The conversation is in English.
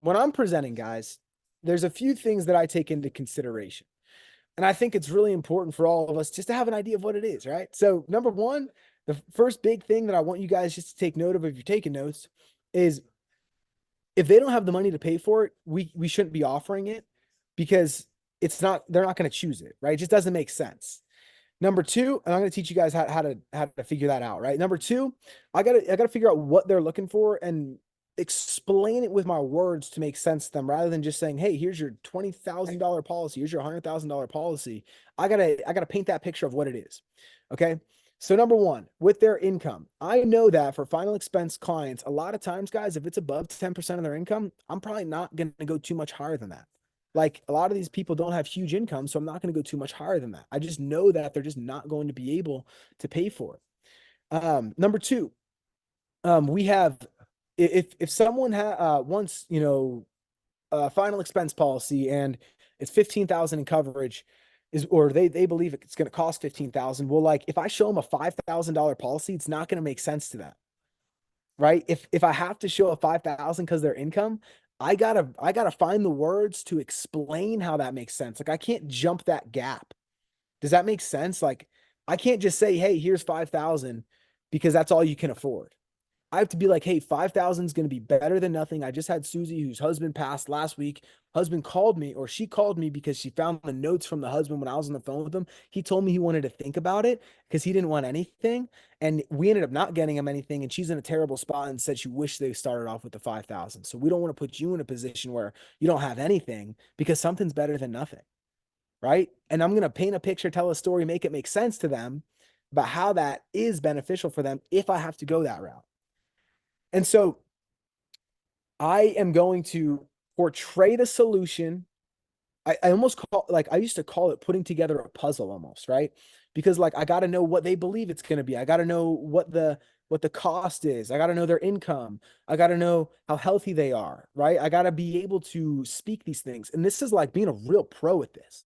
When I'm presenting, guys, there's a few things that I take into consideration. And I think it's really important for all of us just to have an idea of what it is, right? So, number one, the first big thing that I want you guys just to take note of if you're taking notes is if they don't have the money to pay for it, we shouldn't be offering it because they're not going to choose it, right? It just doesn't make sense. Number two, and I'm going to teach you guys how to figure that out, right? Number two, I gotta figure out what they're looking for and explain it with my words to make sense to them rather than just saying, hey, here's your $20,000 policy, here's your $100,000 policy. I gotta paint that picture of what it is. Okay. So number one, with their income, I know that for final expense clients, a lot of times, guys, if it's above 10% of their income, I'm probably not going to go too much higher than that. Like a lot of these people don't have huge income, so I'm not going to go too much higher than that. I just know that they're just not going to be able to pay for it. Number two, we have if someone wants a final expense policy and it's 15,000 in coverage is or they believe it's going to cost 15,000. Well, like if I show them a $5,000 policy, it's not going to make sense to them, right? If I have to show a 5,000 because their income, I gotta find the words to explain how that makes sense. Like I can't jump that gap. Does that make sense? Like I can't just say, hey, here's 5,000 because that's all you can afford. I have to be like, hey, 5,000 is going to be better than nothing. I just had Susie, whose husband passed last week. Husband called me, or she called me because she found the notes from the husband when I was on the phone with him. He told me he wanted to think about it because he didn't want anything. And we ended up not getting him anything. And she's in a terrible spot and said she wished they started off with the 5,000. So we don't want to put you in a position where you don't have anything because something's better than nothing. Right. And I'm going to paint a picture, tell a story, make it make sense to them about how that is beneficial for them if I have to go that route. And so I am going to portray the solution. I almost call like I used to call it putting together a puzzle almost, right? Because like I got to know what they believe it's going to be. I got to know what the cost is. I got to know their income. I got to know how healthy they are, right? I got to be able to speak these things. And this is like being a real pro at this.